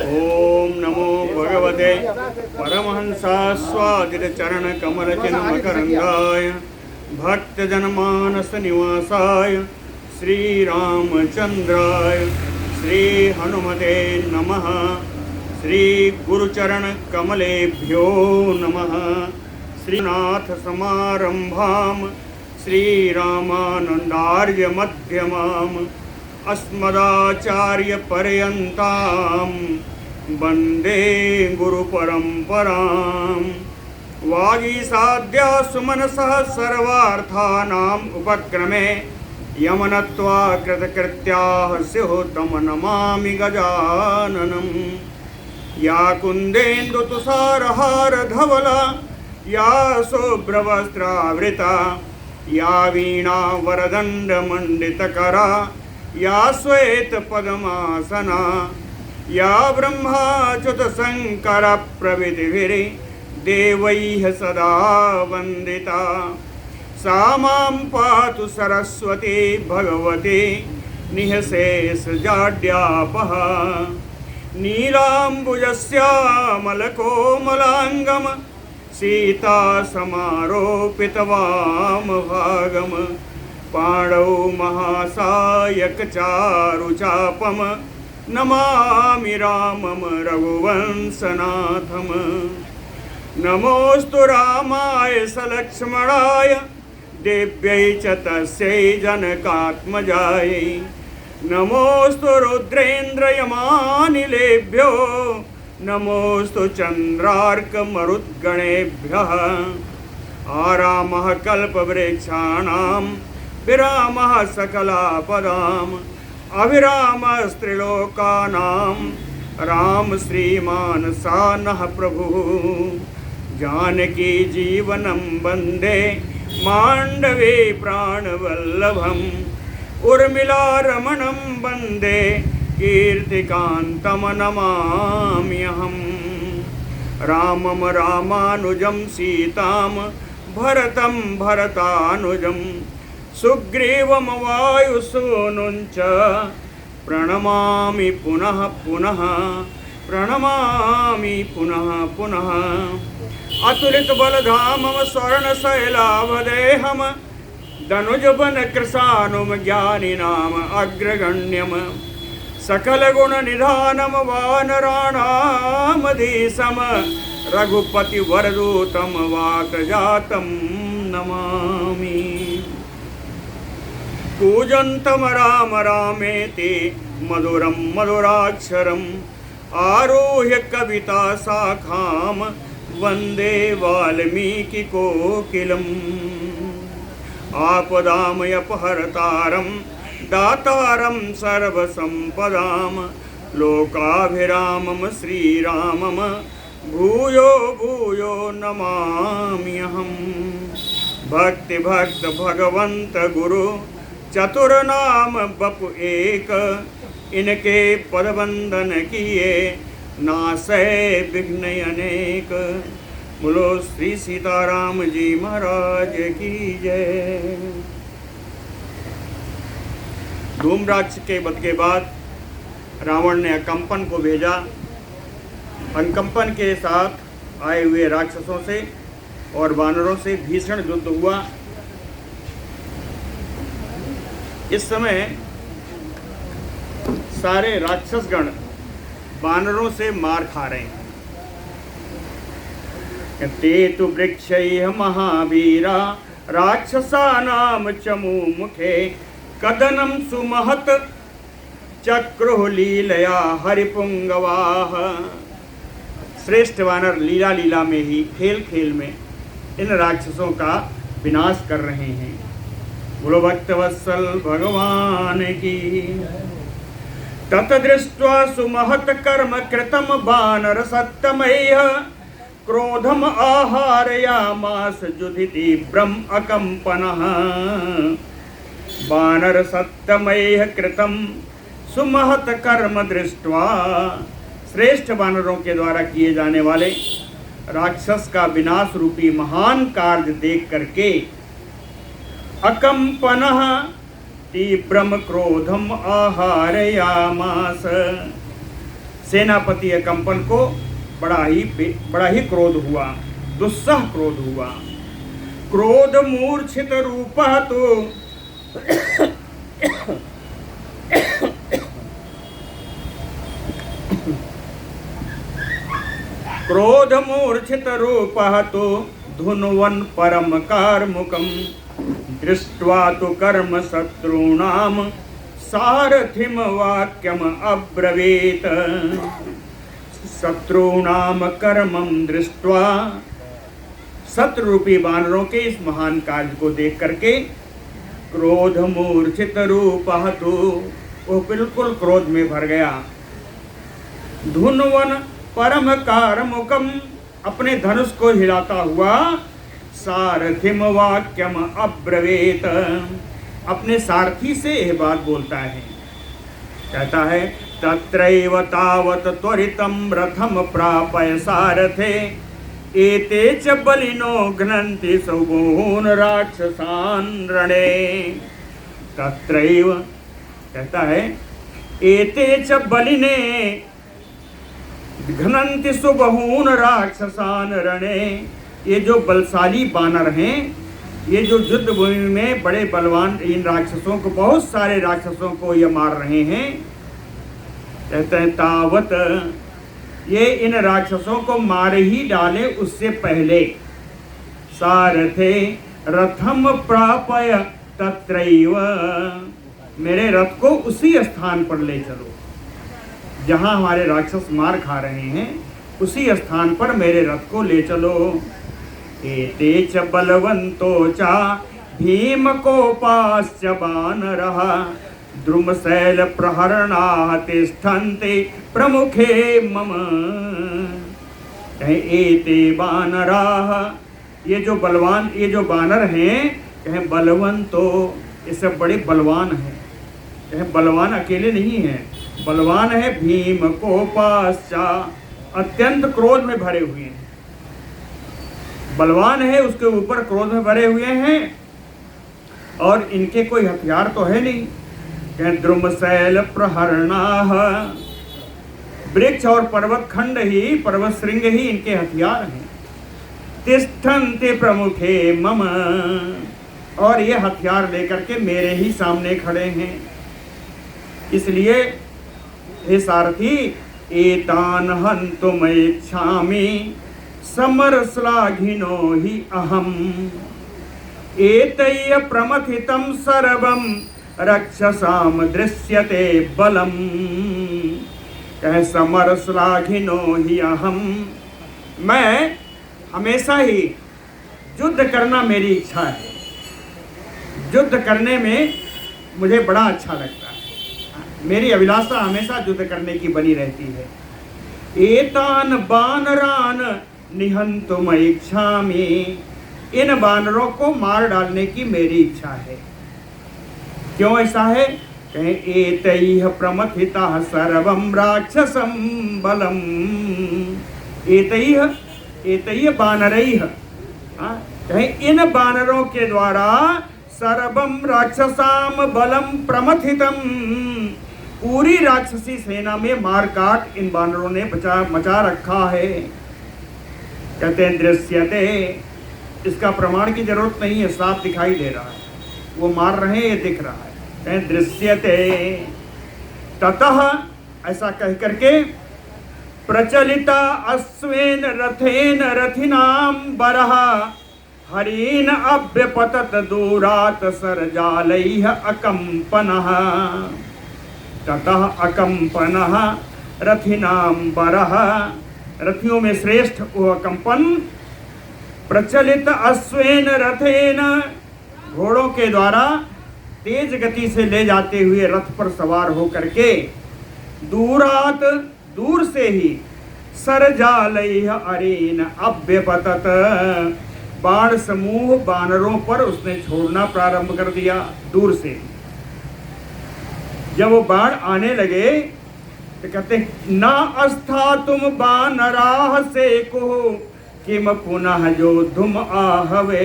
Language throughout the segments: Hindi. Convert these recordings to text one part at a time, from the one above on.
ओम नमो भगवते परमहंसास्वादित चरण कमल चिन्ह मकरंदाय भक्तजनमानस निवासाय श्री रामचंद्राय श्री हनुमते नमः। श्री गुरुचरण कमलेभ्यो नमः। श्रीनाथ समारंभाम श्री रामानंदार्य मध्यमाम अस्मदाचार्य पर्यंताम वंदे गुरु परंपराम। वागीसाद्या सुमनसः सर्वार्थानाम उपक्रमे यमनत्वा कृतकृत्याः स्युः तं नमामि गजाननम्। या कुन्देन्दु तुषारहार धवला या शुभ्रवस्त्रावृता या वीणा वरदंड मंडितकरा या श्वेत पद्मासना या ब्रह्माच्युत शंकर प्रभृतिभिः देवैः सदा वंदिता सा मां पातु सरस्वती भगवती निःशेषजाड्यापः। नीलाम्बुजश्यामलकोमलाङ्गं सीता समारोपितवामभागम् पाणौ महासायकचारुचापम् नमामि रामं रघुवंशनाथम्। नमोऽस्तु रामाय सलक्ष्मणाय देव्यै च तस्यै जनकात्मजायै। नमोऽस्तु रुद्रेन्द्रयमानिलेभ्यो नमोऽस्तु चन्द्रार्कमरुद्गणेभ्यः। आरामः कल्पवृक्षाणां विरामः सकलापदाम् अविरामस्त्रिलोकानां राम श्रीमान् सानः प्रभुः। जानकी जीवनं वन्दे माण्डवे प्राणवल्लभम् उर्मिलारमणं वन्दे कीर्तिकान्तं नमाम्यहम्। रामं रामानुजं सीतां भरतं भरतानुजं सुग्रीवं वायुसूनुं च प्रणमामि पुनः पुनः प्रणमामि पुनः पुनः। अतुलितबलधामं स्वर्णशैलावदेहं धनुजवन कृशानुम ज्ञानिनाम अग्रगण्यम सकलगुणनिधानम वानराणामधीशम रघुपति वरदूतम वातजातं नमामि। कूजन्तं राम रामेति मधुरं मधुराक्षरम् आरुह्य कविता शाखां वन्दे वाल्मीकिकोकिलम्। आपदामयपहर्तारं दातारं सर्वसम्पदां लोकाभिरामं श्रीरामं भूयो भूयो नमाम्यहम्। भक्ति भक्त भगवंत गुरु चतुर्नाम बपु एक इनके पदबंधन किए नासै विघ्न अनेक। बोलो श्री सीताराम जी महाराज की जय। धूम्राक्ष के वध के बाद रावण ने अकंपन को भेजा। अकंपन के साथ आए हुए राक्षसों से और वानरों से भीषण युद्ध हुआ। इस समय सारे राक्षसगण वानरों से मार खा रहे हैं। ते तु वृक्षैः महावीरा राक्षसानां चमू मुखे कदनं सुमहत चक्रुः लीलया हरिपुंगवाः। श्रेष्ठ वानर लीला लीला में ही खेल खेल में इन राक्षसों का विनाश कर रहे हैं। बोलो भक्तवत्सल भगवान की। ततदृष्ट्वा सुमहत कर्म कृतम वानर सत्तमयः क्रोधम आहारयामास जुधि तीव्रम अकंपनः। वानर सत्तमयः कृतम सुमहत कर्म दृष्ट्वा श्रेष्ठ वानरों के द्वारा किए जाने वाले राक्षस का विनाश रूपी महान कार्य देख करके अकंपनः तीव्रम क्रोधम आहारयामास। सेनापति अकम्पन को बड़ा ही क्रोध हुआ, दुस्सह क्रोध हुआ। क्रोध मूर्छित रूप तो क्रोध मूर्छित रूप तो धुन्वन परम कार्मुकम दृष्ट्वा तो कर्म शत्रूणाम सारथिम वाक्यम अब्रवीत। शत्रूणाम कर्मम दृष्ट्वा, शत्रुरूपी वानरों के इस महान कार्य को देख करके क्रोध मूर्छित रूपः तो वो बिल्कुल क्रोध में भर गया। धुन्वन परम कारमुकम, अपने धनुष को हिलाता हुआ सारथिम वाक्यम अब्रवीत, अपने सारथी से यह बात बोलता है, कहता है तत्रैव तावत त्वरितं रथम प्रापय सारथे एते च बलिनो घ्नन्ति सौगून् राक्षसान् रणे। तत्रैव, कहता है एते च बलिने घ्नन्ति सुबहून् राक्षसान् रणे, ये जो बलशाली बानर हैं, ये जो युद्ध भूमि में बड़े बलवान इन राक्षसों को, बहुत सारे राक्षसों को ये मार रहे हैं। कहते हैं तावत, ये इन राक्षसों को मार ही डाले उससे पहले सारथे रथम प्रापय तत्रैव, मेरे रथ को उसी स्थान पर ले चलो जहां हमारे राक्षस मार खा रहे हैं, उसी स्थान पर मेरे रथ को ले चलो। एते च बलवंतो चा भीम कोपाश्च वानरः द्रुमशैल प्रहरणाः तिष्ठन्ते प्रमुखे मम। कहे एते वानराः, ये जो बलवान, ये जो वानर हैं, कहे बलवंत, तो ये सब बड़े बलवान हैं। कहे बलवान अकेले नहीं हैं, बलवान है भीम कोपाश्चा, अत्यंत क्रोध में भरे हुए हैं। बलवान है, उसके ऊपर क्रोध में भरे हुए हैं, और इनके कोई हथियार तो है नहीं। द्रुमशैल प्रहरणाः, वृक्ष और पर्वत खंड ही, पर्वत श्रृंग ही इनके हथियार हैं। तिष्ठन्ते प्रमुखे मम, और ये हथियार लेकर के मेरे ही सामने खड़े हैं। इसलिए हे सारथी, एतान हन्तुम इच्छामि समरश्लाघिनो हि अहम् एतैः प्रमथितं सर्वं रक्षसाम दृश्यते बलम। कहे समरश्लाघिनो हि अहम्, मैं हमेशा ही युद्ध करना मेरी इच्छा है, युद्ध करने में मुझे बड़ा अच्छा लगता है, मेरी अभिलाषा हमेशा युद्ध करने की बनी रहती है। एतान बानरान निहंतुम इच्छामि, इन बानरों को मार डालने की मेरी इच्छा है। क्यों ऐसा है? कहे एतैः प्रमथितः सर्वं राक्षसं बलम। एतैः बानरैः, कहे इन बानरों के द्वारा सर्वं राक्षसाम बलम प्रमथितम, पूरी राक्षसी सेना में मार काट इन बानरों ने मचा रखा है। कहते हैं दृश्यते, इसका प्रमाण की जरूरत नहीं है, साफ दिखाई दे रहा है, वो मार रहे हैं, ये दिख रहा है। कहते दृश्यते ततः, ऐसा कह करके प्रचलिता अश्वेन रथेन रथिनाम बरह हरीन अभ्यपतत दूरात सरजालैः अकम्पनः। ततः अकम्पनः रथिनाम बरह, रथियों में श्रेष्ठ वो अकम्पन। प्रचलित अश्वेन रथेन, घोड़ों के द्वारा तेज गति से ले जाते हुए रथ पर सवार होकर के, दूरात, दूर से ही, सरजालैः अरेन अभ्यपतत, बाण समूह बानरों पर उसने छोड़ना प्रारंभ कर दिया दूर से। जब वो बाण आने लगे तो कहते न अस्थातुम बानराः सेकुः किम पुनः योद्धुम आहवे।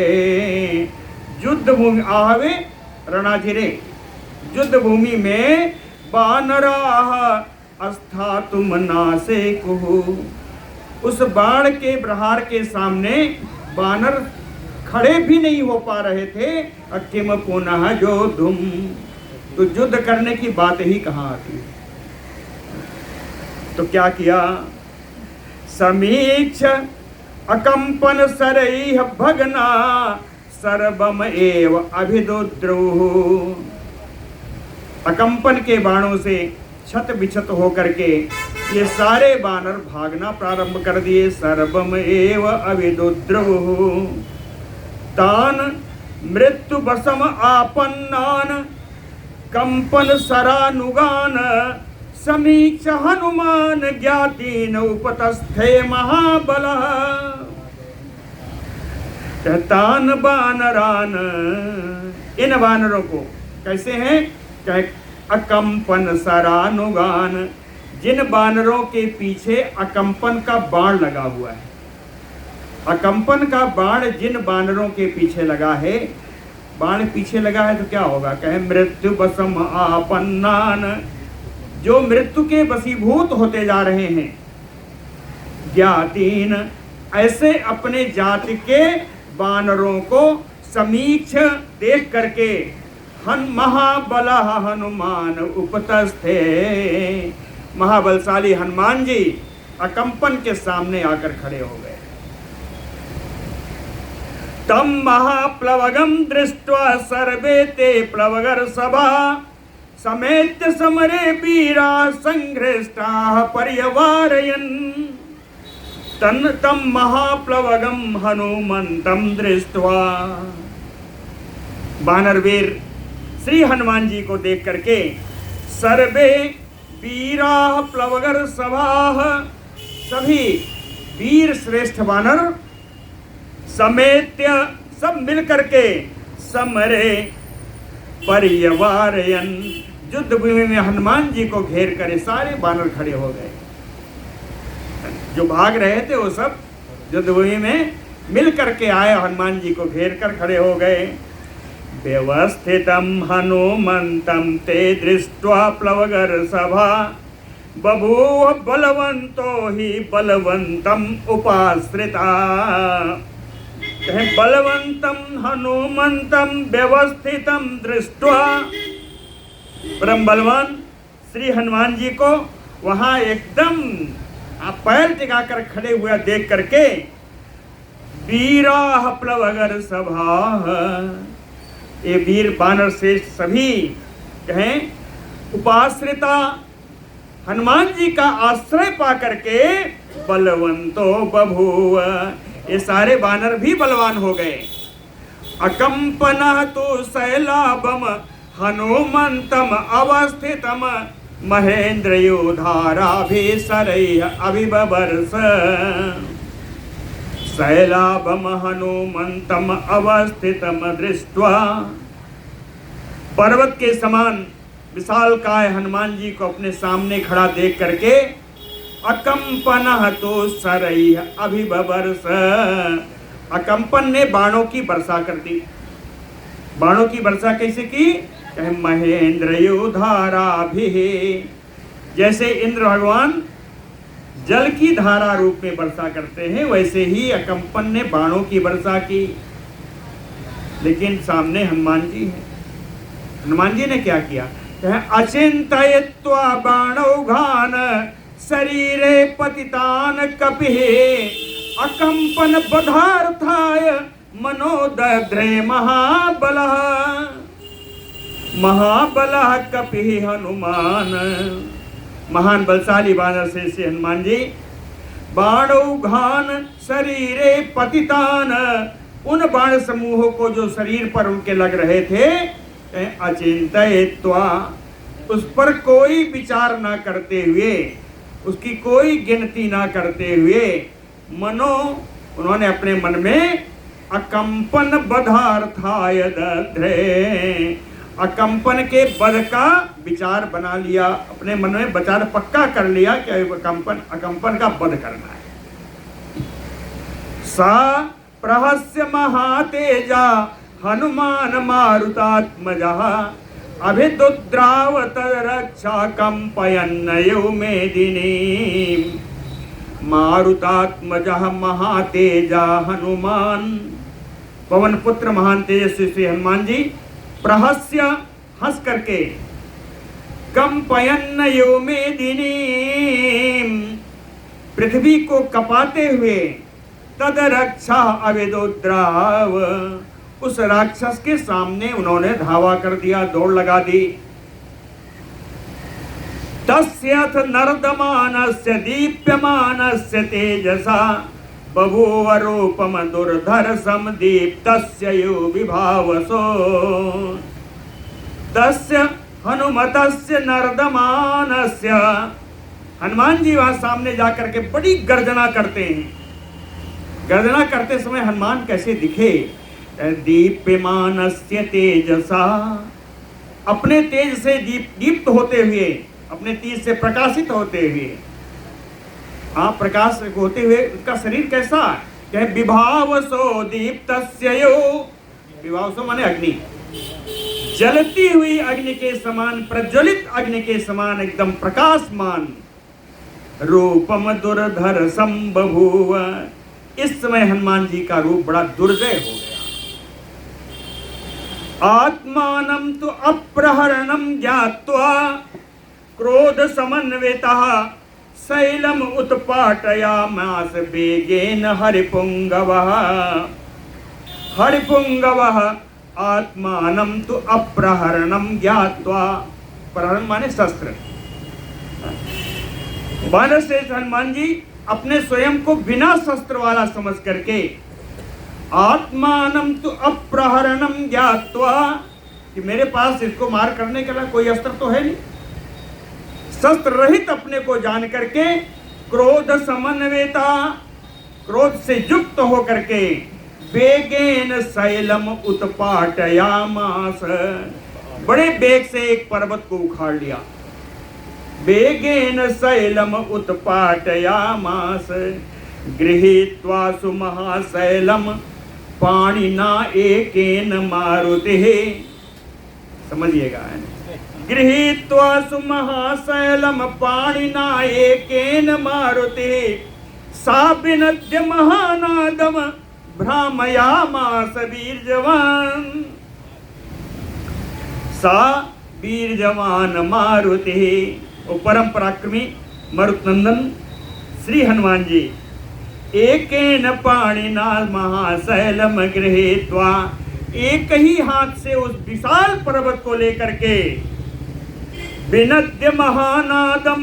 युद्ध भूमि, आहवे रणाजिरे, युद्ध भूमि में बानराः अस्था तुम नासे कुहु। उस बाण के प्रहार के सामने बानर खड़े भी नहीं हो पा रहे थे। अकिम पुनः जो धुम, तो युद्ध करने की बात ही कहाँ आती। तो क्या किया? समीक्ष अकंपन सरैः भगना सर्वम एव अभिदुद्रुः। अकंपन के बाणों से छत बिछत होकर के ये सारे बानर भागना प्रारंभ कर दिए। सर्वम एव अभिदुद्रुः तान मृत्यु वशम आपन्नान कंपन सरानुगान समीक्ष हनुमान ज्ञातीन उपतस्थे महाबलः। तान बानरान, इन बानरों को कैसे हैं? अकंपन सरानुगान, जिन बानरों के पीछे अकंपन का बाण लगा हुआ है। अकंपन का बाण जिन बानरों के पीछे लगा है, बाण पीछे लगा है तो क्या होगा? कहे मृत्यु वशम आपन्नान, जो मृत्यु के वशीभूत होते जा रहे हैं। ज्ञातीन, ऐसे अपने जाति के बानरों को समीक्ष देख करके महाबल हनुमान उपतस्थे, महाबलशाली हनुमान जी अकंपन के सामने आकर खड़े हो गए। तम महाप्लवगम दृष्ट्वा सर्वे ते प्लवगर सभा समेत्य समरे वीरा संघृष्टा पर्यवारयन्। तम महाप्लवगम हनुमंतम दृष्ट्वा, बानरवीर श्री हनुमान जी को देख करके सर्वे वीरा प्लवगर सभा, सभी वीर श्रेष्ठ बानर समेत्य, सब मिल करके समरे पर्यवारयन्, युद्ध भूमि में हनुमान जी को घेर कर सारे बानर खड़े हो गए। जो भाग रहे थे वो सब युद्ध भूमि में मिल करके आए, हनुमान जी को घेर कर खड़े हो गए। व्यवस्थितम हनुमंतम ते दृष्ट्वा प्लवगर सभा बभूव बलवंतो ही बलवंतम उपाश्रिता। बलवंतम हनुमंतम व्यवस्थितम दृष्ट्वा, परम बलवान श्री हनुमान जी को वहां एकदम पैर टिकाकर खड़े हुए देख करके वीरा प्लवगर सभा, ये वीर बानर से सभी कहें उपाश्रिता, हनुमान जी का आश्रय पा करके बलवंतो बभूव, ये सारे बानर भी बलवान हो गए। अकंपन तो शैलाभम हनुमंतम अवस्थितम महेंद्र योधाराभिसरैः अभिबवर्ष। शैलाभम हनुमंतम अवस्थितम दृष्ट्वा, पर्वत के समान विशालकाय हनुमान जी को अपने सामने खड़ा देख करके अकंपन तो सरैः अभिबवर्ष, अकंपन ने बाणों की वर्षा कर दी। बाणों की वर्षा कैसे की? कहे महेंद्र योधाराभिः, जैसे इंद्र भगवान जल की धारा रूप में वर्षा करते हैं, वैसे ही अकंपन ने बाणों की वर्षा की। लेकिन सामने हनुमान जी हैं। हनुमान जी ने क्या किया? अचिंतयित्वा बाणौघान शरीरे पतितान कपिः अकंपन बधार्थाय मनोदध्रे महाबलः। महाबलः कपिः हनुमान, महान बलशाली बानर से हनुमान जी बाणौघान शरीरे पतितान, उन बाण समूहों को जो शरीर पर उनके लग रहे थे, अचिंतयित्वा, उस पर कोई विचार ना करते हुए, उसकी कोई गिनती ना करते हुए, मनो, उन्होंने अपने मन में अकंपन बधार्थाय दध्रे, अकंपन के बध का विचार बना लिया, अपने मन में विचार पक्का कर लिया कि अकंपन का बध करना है। सा प्रहस्य महातेजा हनुमान मारुतात्मजा अभिदुद्रावत रक्षा कंपयन्नयो मेदिनी मारुतात्मजः महातेजा हनुमान। पवन पुत्र महान तेजस्वी श्री हनुमान जी प्रहस्य हंस करके कंपयन्नयो मेदिनी पृथ्वी को कपाते हुए तद रक्षा अविदुद्राव उस राक्षस के सामने उन्होंने धावा कर दिया, दौड़ लगा दी। तस्यथ नर्दमानस्य दीप्यमानस्य तेजसा बभूव रूपम दुर्धर्षम दीप्तस्य यो विभावसो। तस्य हनुमतस्य नर्दमानस्य, हनुमान जी वहां सामने जाकर के बड़ी गर्जना करते हैं। गर्जना करते समय हनुमान कैसे दिखे? दीप्यमानस्य तेजसा, अपने तेज से दीप्त होते हुए, अपने तेज से प्रकाशित होते हुए, आप प्रकाश होते हुए उसका शरीर कैसा है? विभावसो दीप्तस्यो, विभावसो माने अग्नि, जलती हुई अग्नि के समान, प्रज्वलित अग्नि के समान एकदम प्रकाशमान। रूपम दुर्धर संबभूव, इस समय हनुमान जी का रूप बड़ा दुर्जय हो गया। आत्मानं तु अप्रहरणं ज्ञात्वा क्रोध समन्वितः शैलम उत्पाटयामास वेगेन हरिपुंगवः। हरिपुंगवः आत्मानं तु अप्रहरणं ज्ञात्वा, प्रहरण माने शस्त्र। बानर से हनुमान जी अपने स्वयं को बिना शस्त्र वाला समझ करके आत्मानं तु अप्रहरणं ज्ञात्वा, कि मेरे पास इसको मार करने के लिए कोई अस्त्र तो है नहीं, शस्त्र रहित अपने को जान करके क्रोध समन्विता, क्रोध से युक्त हो करके वेगेन शैलम उत्पाटयामास, बड़े वेग से एक पर्वत को उखाड़ लिया। वेगेन शैलम उत्पाटयामास गृहीत्वा सुमहाशैलम पाणिना एकेन मारुतिः। समझिएगा, गृहीत्वा सुमहाशैलम पाणिना एकेन मारुतिः सा विनद्य महानादम भ्रामयामास वीर्यवान। सा वीर्यवान मारुतिः, वो परम पराक्रमी मरुतनंदन श्री हनुमान जी एकेन पाणिना महाशैलम गृहीत्वा, एक ही हाथ से उस विशाल पर्वत को लेकर के विनद्य महानादम,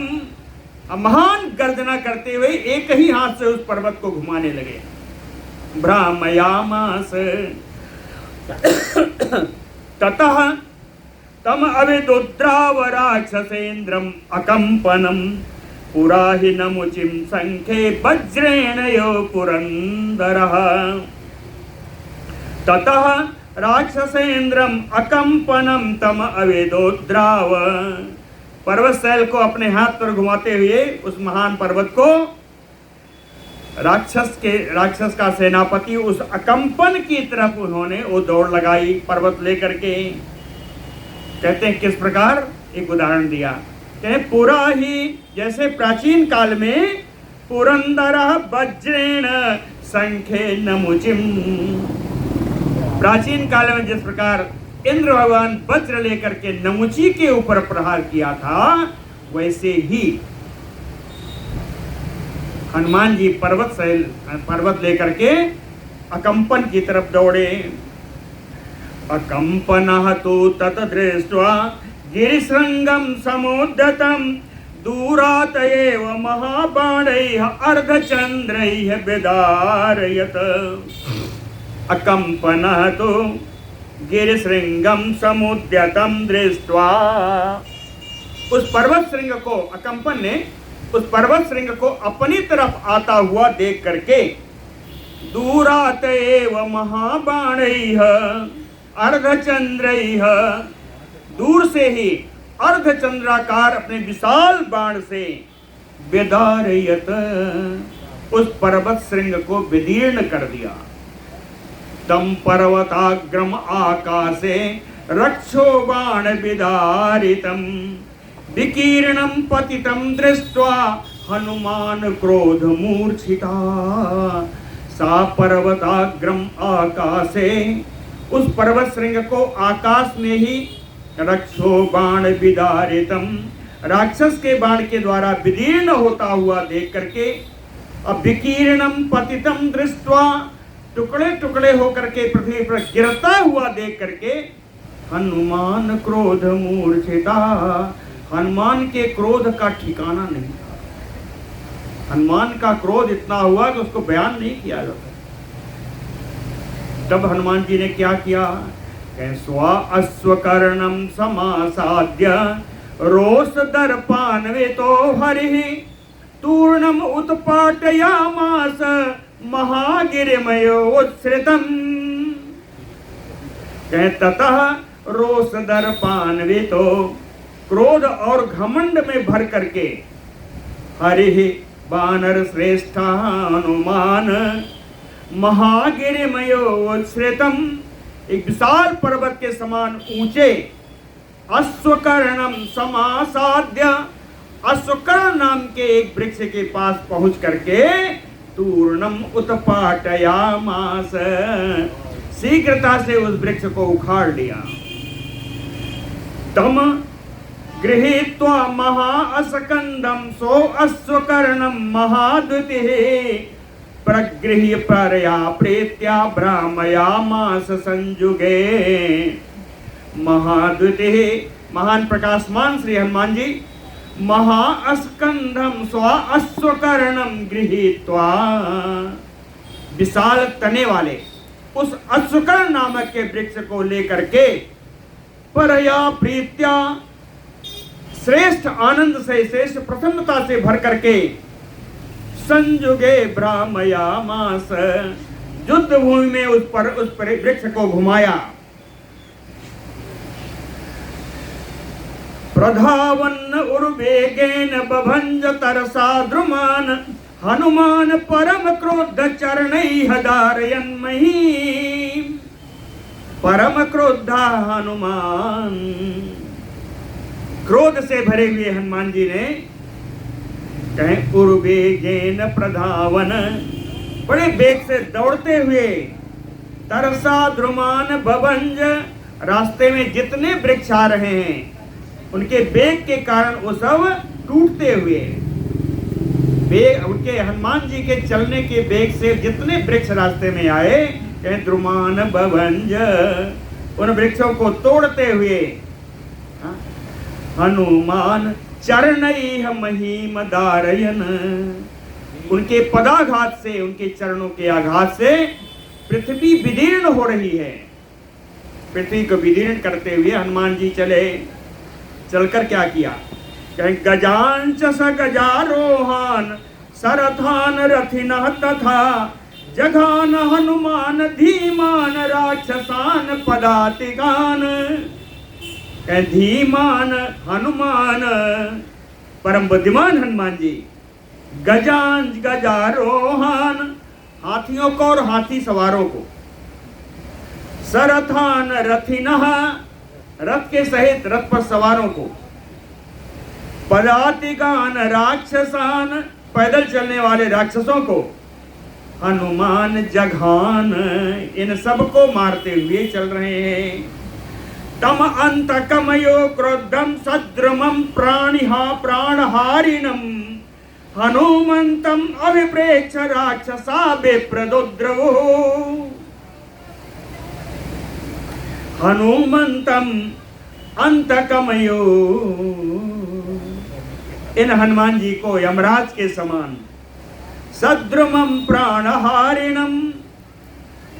महान गर्जना करते हुए एक ही हाथ से उस पर्वत को घुमाने लगे। भ्रामयामास ततः तम अविदुद्राव राक्षसेन्द्रम अकंपनम पुराहि नमुचिम संखे वज्रेण यो पुरंदरः। ततः राक्षसेन्द्रम अकंपनम तम अविदुद्राव, पर्वत शैल को अपने हाथ पर घुमाते हुए उस महान पर्वत को राक्षस का सेनापति उस अकंपन की तरफ उन्होंने वो दौड़ लगाई पर्वत लेकर के। कहते हैं किस प्रकार? एक उदाहरण दिया, कहते पूरा ही जैसे प्राचीन काल में पुरंदरः वज्रेण संखे नमुचिम, प्राचीन काल में जिस प्रकार इंद्र भगवान वज्र लेकर के नमुची के ऊपर प्रहार किया था, वैसे ही हनुमान जी पर्वत लेकर के अकंपन की तरफ दौड़े। अकंपनः तु तत दृष्ट्वा गिरिशृंगम समुद्यतम दूरात एव महाबाणैः अर्धचंद्रैः विदारयत। अकंपनः तु गिरिशृंगम समुद्यतम दृष्ट्वा, उस पर्वत श्रृंग को, अकंपन ने उस पर्वत श्रृंग को अपनी तरफ आता हुआ देख करके दूरात एव महाबाणैः अर्धचंद्रैः, दूर से ही अर्धचंद्राकार अपने विशाल बाण से विदारयत, उस पर्वत श्रृंग को विदीर्ण कर दिया। तम पर्वताग्रम आकाशे रक्षो बाण विदारितम विकीर्णम पतितम दृष्ट्वा हनुमान क्रोध मूर्छिता सा पर्वताग्रम आकाशे उस पर्वत श्रृंग को आकाश में ही रक्षो बाण विदारितम राक्षस के बाण के द्वारा विदीर्ण होता हुआ देख करके अब विकीर्णम पतितम दृष्ट्वा टुकड़े टुकड़े होकर के पृथ्वी पर गिरता हुआ देख करके हनुमान क्रोध मूर्छिता हनुमान के क्रोध का ठिकाना नहीं था। हनुमान का क्रोध इतना हुआ कि उसको बयान नहीं किया जाता। तब हनुमान जी ने क्या किया? स्वा अश्वकर्णम समासाद्य रोष दर्पान्वितो हरिः तूर्णम उत्पाटयामास महागिरिमयोत्सृतम् ततः रोष दर्पान्वितो क्रोध और घमंड में भर करके हरिः वानर श्रेष्ठ हनुमान महागिरिमयोत्सृतम् एक विशाल पर्वत के समान ऊंचे अश्वकर्णम समासाद्य अश्वकर्ण नाम के एक वृक्ष के पास पहुंच करके तूर्णम उत्पाटयामास शीघ्रता से उस वृक्ष को उखाड़ लिया। तम गृहीत्वा महाअस्कंदम सो अश्वकर्णम महाद्युतिः प्रगृह्य परया प्रेत्या भ्रामयामास संयुगे। महाद्युतिः महान प्रकाशमान श्री हनुमान जी महाअस्कंधम स्व अश्वकर्णम गृहीत्वा विशाल तने वाले उस अश्वकर्ण नामक के वृक्ष को लेकर के परया प्रीत्या श्रेष्ठ आनंद से श्रेष्ठ प्रसन्नता से भर करके संयुगे भ्रामयामास युद्ध भूमि में उस वृक्ष को घुमाया। प्रधावन्न उर्वेगेन बभंज तरसा द्रुमान हनुमान परम क्रोध चरणैः धारयन्महि। परम क्रोधा हनुमान क्रोध से भरे हुए हनुमान जी ने कहे उर्वेगेन प्रधावन बड़े वेग से दौड़ते हुए तरसा द्रुमान बभंज रास्ते में जितने वृक्ष आ रहे हैं उनके वेग के कारण वो सब टूटते हुए वेग उनके हनुमान जी के चलने के वेग से जितने वृक्ष रास्ते में आए कहे द्रुमान बभंज उन वृक्षों को तोड़ते हुए हनुमान चरणैः महीम दारयन उनके पदाघात से उनके चरणों के आघात से पृथ्वी विदीर्ण हो रही है। पृथ्वी को विदीर्ण करते हुए हनुमान जी चले। चलकर क्या किया? कहीं गजांच स गजारोहान सरथान रथिनः तथा जघान हनुमान धीमान राक्षसान पदातिगान। कहीं धीमान हनुमान परम बुद्धिमान हनुमान जी गजांच गजारोहान हाथियों को और हाथी सवारों को सरथान रथिनः रथ के सहित रथ पर सवारों को पदातिगान राक्षसान पैदल चलने वाले राक्षसों को हनुमान जघान इन सब को मारते हुए चल रहे हैं। तम अंत कमयो क्रोधम सद्रुमम प्राणिहा प्राणहारिणम हनुमंतम अभिप्रेक्ष राक्षसा बेप्रदोद्रवो। हनुमंतम अंतकमयो इन हनुमान जी को यमराज के समान सद्रुमम प्राणहारिणम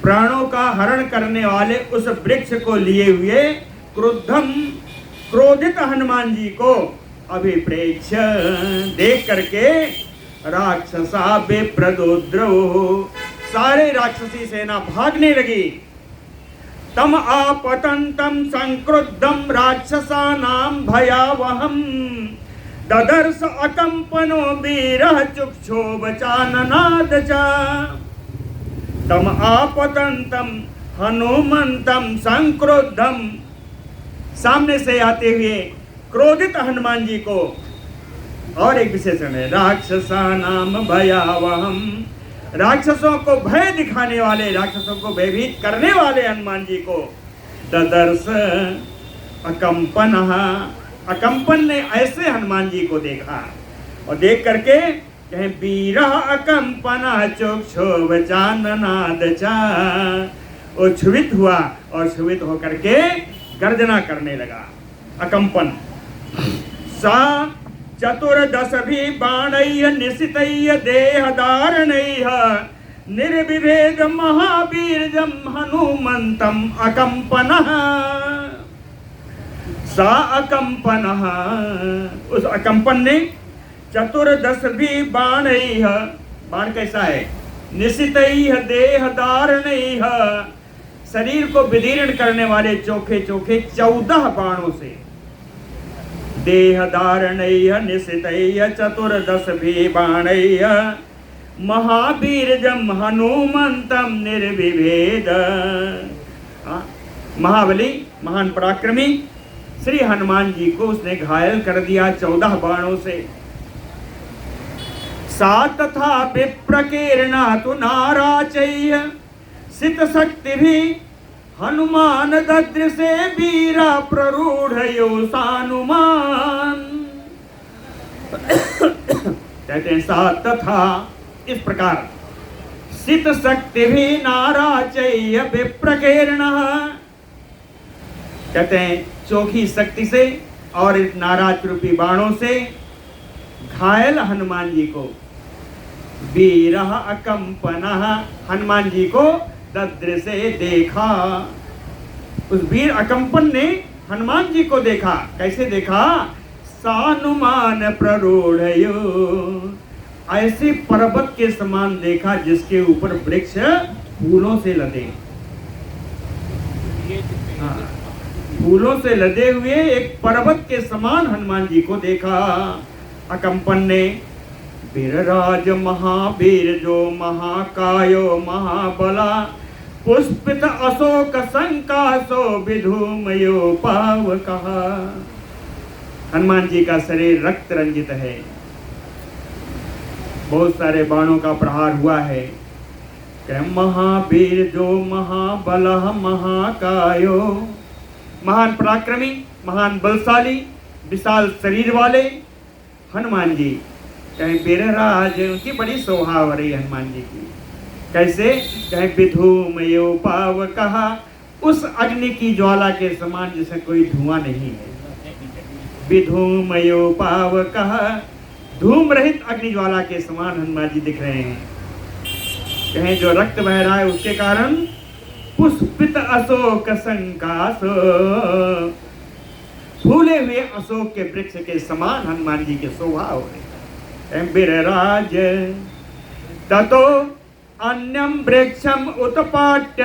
प्राणों का हरण करने वाले उस वृक्ष को लिए हुए क्रुद्धम क्रोधित हनुमान जी को अभिप्रेक्ष देख करके राक्षसा बेप्रदोद्रव सारे राक्षसी सेना भागने लगी। तम आपतंतम संक्रुद्धम राक्षसानां भयावहम ददर्श अकंपनो वीरः चुक्षोभचाननाद च। तम आपतंतम हनुमंतम संक्रुद्धम सामने से आते हुए क्रोधित हनुमान जी को, और एक विशेषण है, राक्षसा नाम भयावहम, राक्षसों को भय दिखाने वाले, राक्षसों को भयभीत करने वाले हनुमान जी को ददर्श अकंपन, अकंपन ने ऐसे हनुमान जी को देखा और देख करके कहें वीरा अकंपन चोक्षोभ चाननाद चा, वो क्षुभित हुआ और क्षुभित होकर के गर्जना करने लगा। अकंपन सा चतुर्दश भी बाणैः निशितैः देहधारणैः निर्विभेद महावीर्यं हनुमंतं अकंपनः, सा अकंपनः, उस अकंपन ने चतुर्दश भी बाणैः, बाण कैसा है, निशितैः देहधारणैः, शरीर को विदीर्ण करने वाले चोखे चोखे 14 बाणों से, देहधारणैः निशितैः चतुर्दश भी बाणैः महावीर्यं हनुमंतं निर्विभेद, महाबली महान पराक्रमी श्री हनुमान जी को उसने घायल कर दिया 14 बाणों से। सा तथा विप्रकीर्णा तु नाराचैः सित शक्ति भी हनुमान ददृशे वीरा प्ररूढ़यो सानुमान, कहते हैं सा तथा, इस प्रकार, सित शक्ति भी नाराचैः विप्रकीर्णा, कहते हैं चोखी शक्ति से और इस नाराज रूपी बाणों से घायल हनुमान जी को, वीरः अकंपनः, हनुमान जी को ददृशे देखा, उस वीर अकंपन ने हनुमान जी को देखा। कैसे देखा, सानुमान प्ररूढ़यो, ऐसे पर्वत के समान देखा जिसके ऊपर वृक्ष फूलों से लदे, फूलों से लदे हुए एक पर्वत के समान हनुमान जी को देखा। अकंपन ने वीरराज महावीर जो महाकायो महाबला पुष्पित अशोक संकासो विधूमयो पावकः, हनुमान जी का शरीर रक्त रंजित है, बहुत सारे बाणों का प्रहार हुआ है। महावीर जो महाबला महाकायो, महान पराक्रमी महान बलशाली विशाल शरीर वाले हनुमान जी, कहें वीरराज, उनकी बड़ी शोभा हो रही है हनुमान जी की। कैसे, कहें विधूमयो पावकः, उस अग्नि की ज्वाला के समान जिसे कोई धुआं नहीं है, विधूमयो पावकः, धूम रहित अग्नि ज्वाला के समान हनुमान जी दिख रहे हैं। कहें जो रक्त बह रहा है उसके कारण पुष्पित अशोक संकासो, फूले हुए अशोक के वृक्ष के समान हनुमान जी की शोभा हो रही। वीरराज ततो अन्यम वृक्षम उत्पाट्य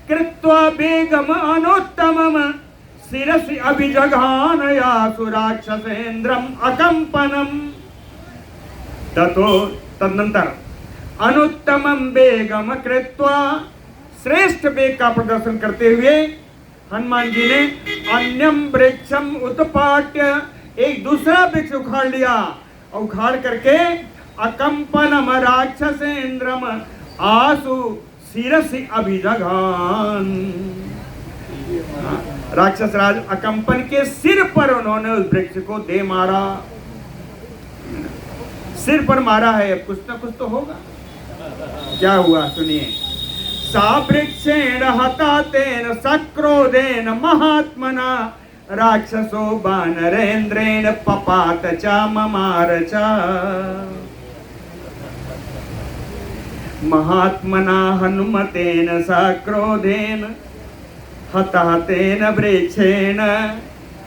कृत्वा वेगम अनुत्तमम शिरसि अभिजघानया सुराक्षसेन्द्रम अकंपनम, ततो तदनंतर अनुत्तमम वेगम कृत्वा, श्रेष्ठ वेग का प्रदर्शन करते हुए हनुमान जी ने अन्यम वृक्षम उत्पाट्य, एक दूसरा वृक्ष उखाड़ लिया और उखाड़ करके अकंपनम राक्षसेन्द्रम आसु शिरसि अभिजघान, राक्षस राज अकंपन के सिर पर उन्होंने उस वृक्ष को दे मारा, सिर पर मारा है, अब कुछ ना कुछ तो होगा। क्या हुआ सुनिए, सा वृक्षेण हता तेन सक्रोधेन महात्मना राक्षसो वानरेन्द्रेण पपात च ममार च, महात्मना हनुमतेन सक्रोधेन हता तेन वृक्षेण,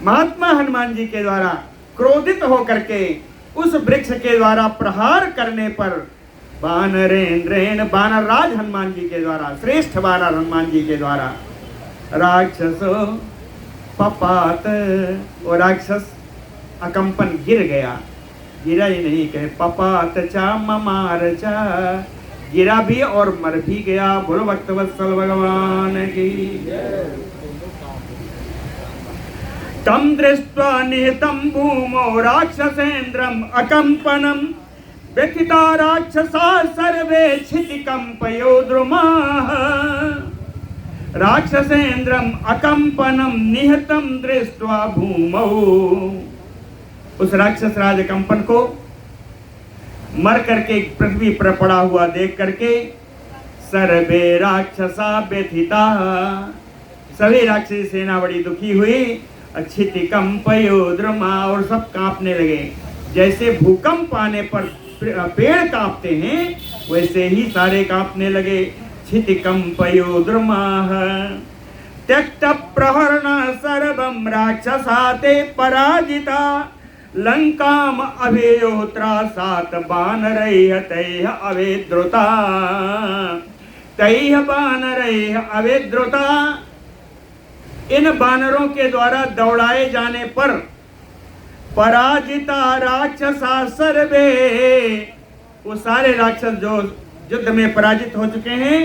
महात्मा हनुमान जी के द्वारा क्रोधित होकर के उस वृक्ष के द्वारा प्रहार करने पर वानरेन्द्रेण, वानर राज हनुमान जी के द्वारा, श्रेष्ठ वानर हनुमान जी के द्वारा राक्षसो पपात, वो राक्षस अकंपन गिर गया, गिरा ही नहीं, कहे पपात चा ममार चा, गिरा भी और मर भी गया। बोलो भक्तवत्सल भगवान की। तं दृष्ट्वा निहितं भूमौ राक्षसेन्द्रम् अकम्पनं व्यथिता राक्षसा सर्वे क्षितिकम्पयो द्रुमाः। राक्षसेन्द्रम् अकम्पनं निहतं दृष्ट्वा भूमौ, उस राक्षस राज कंपन को मर करके पृथ्वी पर पड़ा हुआ देख करके सर्वे राक्षसा व्यथिता, सभी राक्षसी सेना बड़ी दुखी हुई। क्षिति कंपयो द्रुमा, और सब कांपने लगे। जैसे भूकंप आने पर पेड़ कांपते हैं वैसे ही सारे कांपने लगे। क्षिति कंपयो द्रुमाः त्यक्त प्रहरण सर्वं राक्षसा ते पराजिता लंकाम अभेयोत्रा सात बानरैः तैः अवेद्रुता, तैः बानरैः अवेद्रुता। इन बानरों के द्वारा दौड़ाए जाने पर पराजिता राक्षसा सर्वे, वो सारे राक्षस जो युद्ध में पराजित हो चुके हैं,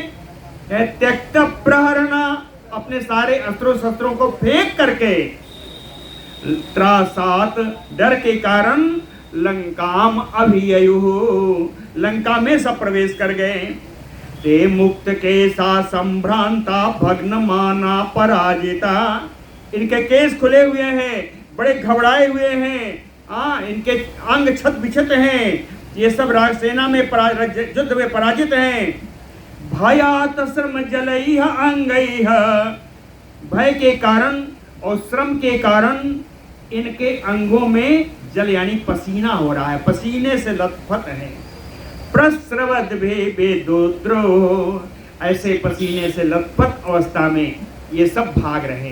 त्यक्त प्रहरणा, अपने सारे अस्त्रों शस्त्रों को फेंक करके त्रासात, डर के कारण लंकाम अभिययुः, लंका में सब प्रवेश कर गए। ते मुक्त केसा संभ्रांता भग्नमाना पराजिता, इनके केस खुले हुए हैं, बड़े घबराए हुए हैं, इनके अंग छत बिछत हैं, ये सब राजसेना में युद्ध में पराजित हैं। भयात श्रम जलैः अंगैः, भय के कारण और श्रम के कारण इनके अंगों में जल यानी पसीना हो रहा है, पसीने से लथपथ है। प्रस्रवद भेदोद्रो, ऐसे पसीने से लथपथ अवस्था में ये सब भाग रहे,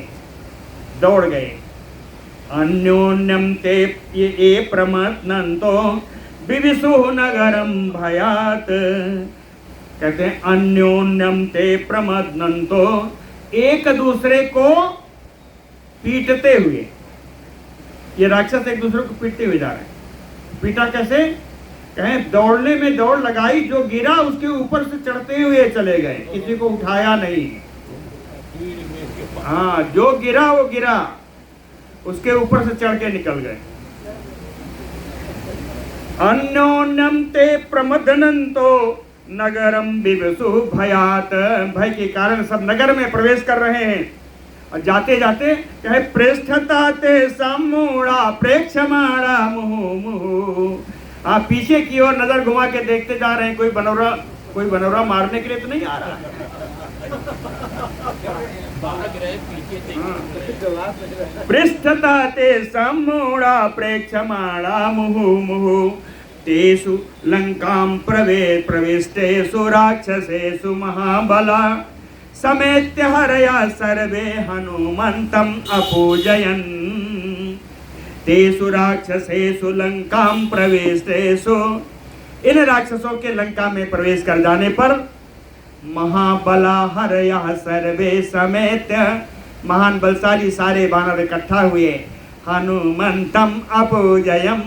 दौड़ गए। अन्योन्यम ते ये प्रमथनन्तो विविशुः नगरम भयात, कहते हैं अन्योन्यम ते प्रमथनन्तो, एक दूसरे को पीटते हुए, ये राक्षस एक दूसरे को पीटते हुए जा रहे हैं। पीटा कैसे? कहें दौड़ने में दौड़ लगाई, जो गिरा उसके ऊपर से चढ़ते हुए चले गए, किसी को उठाया नहीं। हाँ, जो गिरा वो गिरा, उसके ऊपर से चढ़ के निकल गए। अन्योन्यम ते प्रमदनन्तो नगरम विवसु भयात, भय के कारण सब नगर में प्रवेश कर रहे हैं। और जाते जाते कहे प्रेष्ठता ते सम्मूढ़ा प्रेक्षमाणा मुहु मुहु, आप पीछे की ओर नजर घुमा के देखते जा रहे हैं, कोई बनौरा मारने के लिए तो नहीं आ रहा। पृष्ठता ते सम्मूढ़ा प्रेक्षमाणा मुहु मुहु, तेषु लंकां प्रविष्टेषु राक्षसेषु महाबला, समेत्य हरया सर्वे हनुमन्तम् अपूजयन्। तेषु राक्षसेषु लंकां प्रविष्टेषु, इन राक्षसों के लंका में प्रवेश कर जाने पर महाबला हरया सर्वे समेत्य, महान बलशाली सारे बानर इकट्ठा हुए। हनुमन्तम् अपूजयम्,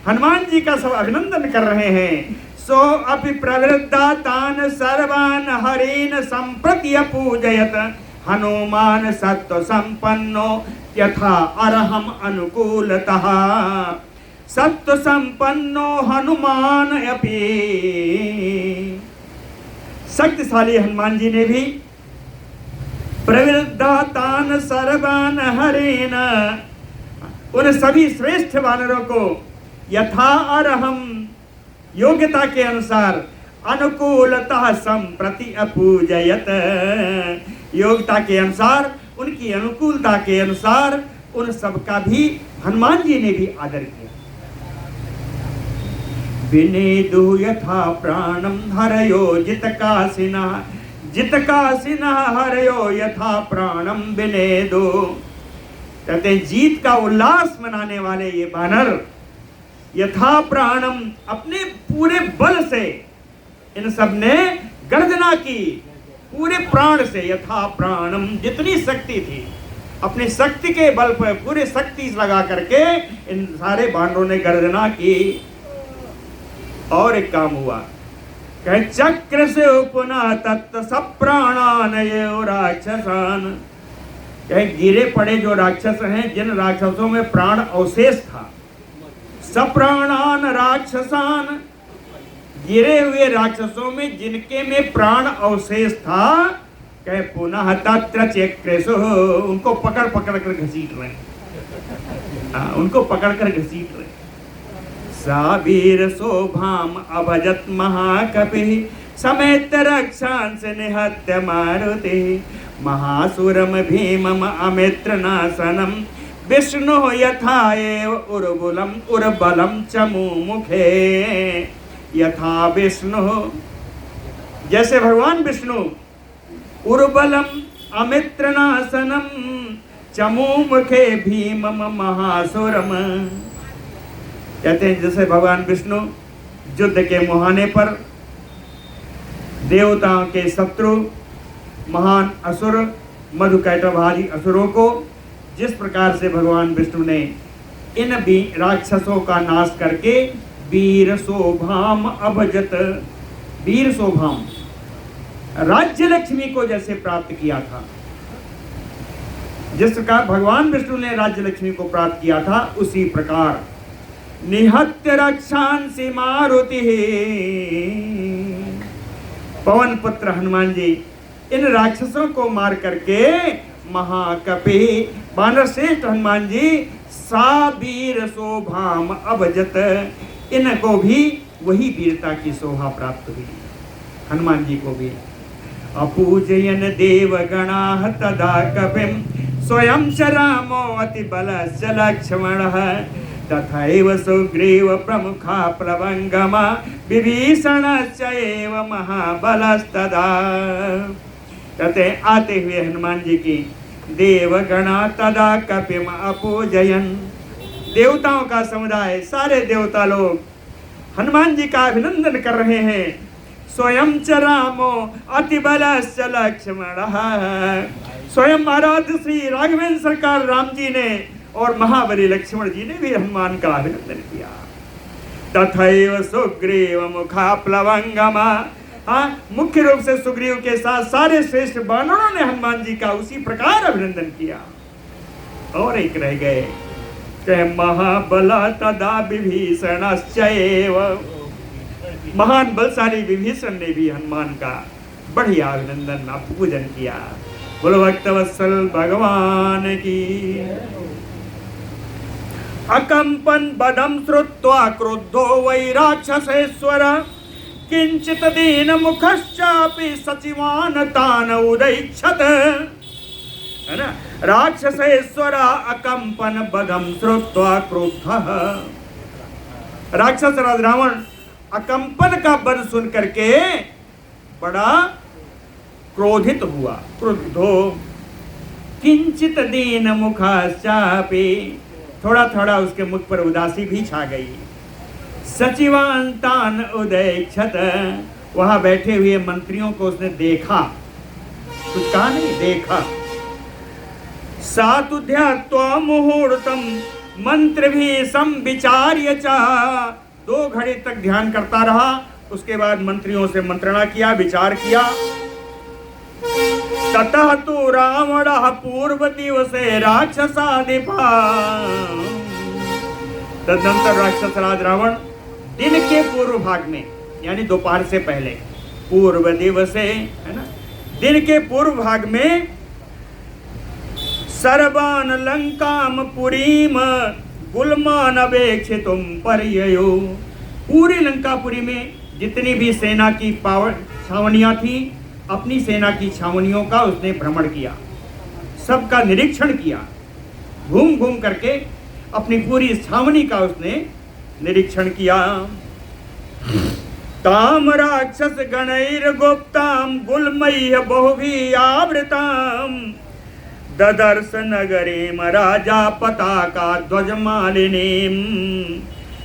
हनुमान जी का सब अभिनंदन कर रहे हैं। सो अपि प्रवृद्धा तान सर्वान हरीन संप्रति अपूजयत, हनुमान सत्व संपन्नो यथा अरहम अनुकूलतः, सत्व संपन्नो हनुमान अपि, शक्तिशाली हनुमान जी ने भी प्रवृद्धा तान सर्वान हरीन, उन सभी श्रेष्ठ वानरों को यथा अरहम, योग्यता के अनुसार, अनुकूलतः संप्रति अपूजयत, योग्यता के अनुसार, उनकी अनुकूलता के अनुसार उन सबका भी हनुमान जी ने भी आदर किया। विनेदु यथा प्राणम हरयो जितकासिनः, जितकासिनः हरयो यथा प्राणम विनेदु, कहते हैं जीत का उल्लास मनाने वाले ये बानर यथा प्राणम, अपने पूरे बल से इन सब ने गर्जना की, पूरे प्राण से, यथा प्राणम, जितनी शक्ति थी अपनी शक्ति के बल पर पूरे शक्ति लगा करके इन सारे बानरों ने गर्जना की। और एक काम हुआ, कहे चक्र से पुनः तत्त सप्राणान ये राक्षसान, कहे गिरे पड़े जो राक्षस हैं, जिन राक्षसों में प्राण अवशेष था, सप्राणान राक्षसान, गिरे हुए राक्षसों में जिनके में प्राण अवशेष था, कहे पुनः तत्र चक्रेशु, उनको पकड़ पकड़ कर घसीट रहे, उनको पकड़ कर घसीट रहे। सा वीर शोभाम अभजत महाकपि समेत रक्षांस निहत्य मारुति महासुरम भीमम अमित्र नाशनम विष्णु यथा एव उर्बुलम उर्बलम चमु मुखे। यथा विष्णु, जैसे भगवान विष्णु, उर्बलम अमित्र नाशनम चमु मुखे भीमम महासुरम, कहते हैं जैसे भगवान विष्णु युद्ध के मुहाने पर देवताओं के शत्रु महान असुर मधुकैटभारी असुरों को जिस प्रकार से भगवान विष्णु ने इन भी राक्षसों का नाश करके वीर शोभाम अभजत, वीर शोभाम राज्य लक्ष्मी को जैसे प्राप्त किया था, जिस प्रकार भगवान विष्णु ने राज्य लक्ष्मी को प्राप्त किया था, उसी प्रकार निहत्य रक्षांसि मारुति, पवन पुत्र हनुमान जी इन राक्षसों को मार करके महाकपि वानर श्रेष्ठ हनुमान जी सा वीर शोभाम अभजत, इनको भी वही वीरता की शोभा प्राप्त हुई, हनुमान जी को भी। अपूजयन देव गणाः तदा कपिम स्वयं च रामो अति बलश्च लक्ष्मणः तथैव सुग्रीव प्रमुखा प्लवंगमा विभीषणश्च एव महाबलस्तदा। कहते आते हुए हनुमान जी की देवगणा तदा कपिम अपूजयन, देवताओं का समुदाय, सारे देवता लोग हनुमान जी का अभिनंदन कर रहे हैं। स्वयं च रामो अति बलश्च लक्ष्मणः, स्वयं आराध्य श्री राघवेंद्र सरकार राम जी ने और महाबली लक्ष्मण जी ने भी हनुमान का अभिनंदन किया। तथैव सुग्रीव मुखा प्लवंगमा, मुख्य रूप से सुग्रीव के साथ सारे श्रेष्ठ वानरों ने हनुमान जी का उसी प्रकार अभिनंदन किया। और एक रह गए, महाबला तदा विभीषणश्चैव, महान बलशाली विभीषण ने भी हनुमान का बढ़िया अभिनंदन पूजन किया। बोलो भक्तवत्सल भगवान की। अकंपन बदम श्रुत्वा क्रुद्धो वै राक्षसेश्वर किंचित दीन मुखश्चापि सचिवान तान उदैक्षत, है ना। राक्षसेश्वर अकंपन बदम श्रुत्वा क्रुद्धः, राक्षस राज रावण अकंपन का बद सुन करके बड़ा क्रोधित हुआ। क्रुद्धो किंचित दीन मुखश्चापि, थोड़ा थोड़ा उसके मुख पर उदासी भी छा गई। सचिवान तान उदैक्षत, वहां बैठे हुए मंत्रियों को उसने देखा, कुछ कहा नहीं, देखा। सातुध्यात्वा मुहूर्तम मंत्र भी संविचार्य चा, 2 घड़ी तक ध्यान करता रहा, उसके बाद मंत्रियों से मंत्रणा किया, विचार किया। ततः तो रावण पूर्व दिवसे राक्षसाधिपा, तदनंतर राक्षस राज रावण दिन के पूर्व भाग में, यानी दोपहर से पहले, पूर्व दिवसे, है ना, दिन के पूर्व भाग में सर्वान लंकाम पुरीम गुलमान अपेक्षितुम पर्ययो, पूरी लंकापुरी में जितनी भी सेना की छावनियां थी, अपनी सेना की छावनियों का उसने भ्रमण किया, सबका निरीक्षण किया, घूम घूम करके अपनी पूरी छावनी का उसने निरीक्षण किया। ताम राक्षस गणैर गुप्ताम गुलमय्य बहुभी आवृताम ददर्श नगरीम राजा पताका ध्वजमालिनीम,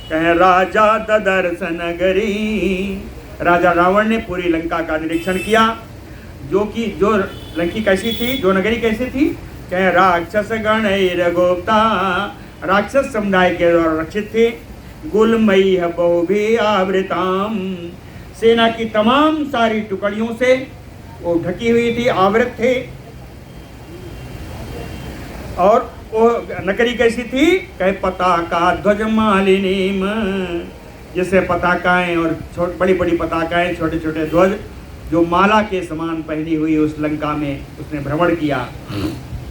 कह राजा ददर्श नगरी, राजा रावण ने पूरी लंका का निरीक्षण किया, जो लंकी कैसी थी, जो नगरी कैसी थी, कह राक्षस गणैर गुप्ता, राक्षस समुदाय के द्वारा रक्षित थे। गुलमय्य बहुभी आवृताम, सेना की तमाम सारी टुकड़ियों से वो ढकी हुई थी, आवृत थे। और वो नगरी कैसी थी? कहे पताका ध्वज मालिनीम, जैसे पताकाएं और बड़ी बड़ी पताकाएं, छोटे छोटे ध्वज जो माला के समान पहनी हुई उस लंका में उसने भ्रमण किया।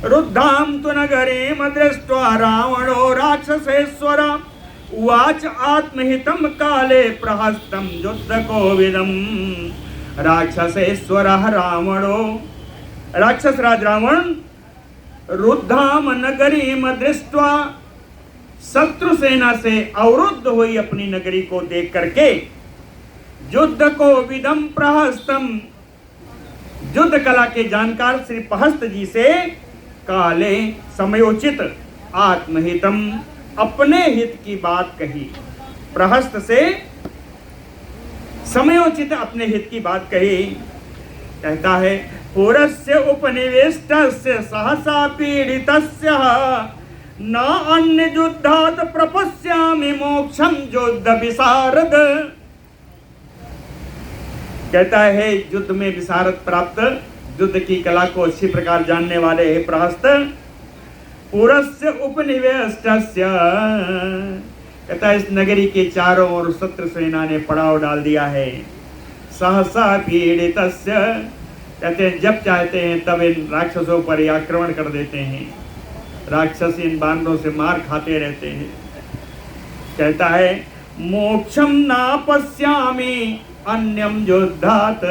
रुद्धाम तु नगरीम दृष्ट्वा रावणो राक्षसेश्वर उवाच आत्महितं काले प्रहस्तं युद्ध कोविदम। राक्षसेश्वर रावणो, राक्षस राज रावण रुद्धाम नगरीम दृष्ट्वा, शत्रु सेना से अवरुद्ध हुई अपनी नगरी को देख करके, युद्ध को विदम प्रहस्तम, युद्ध कला के जानकार श्री प्रहस्त जी से काले समयोचित आत्महितम, अपने हित की बात कही। प्रहस्त से समयोचित अपने हित की बात कही। कहता है पुरस्य उपनिवेष्टस्य सहसा पीड़ितस्य न अन्य युद्धात् प्रपश्यामि मोक्षम युद्ध विशारद। कहता है युद्ध में विशारद प्राप्त, युद्ध की कला को अच्छी प्रकार जानने वाले है प्रहस्त। पुरस्य उपनिवेष्टस्य, कहता है इस नगरी के चारों ओर शत्रु सेना ने पड़ाव डाल दिया है। सहसा पीड़ितस्य, कहते हैं जब चाहते हैं तब इन राक्षसों पर आक्रमण कर देते हैं। राक्षस इन बानरों से मार खाते रहते हैं। कहता है मोक्षम ना पश्यामि अन्यम युद्धात्,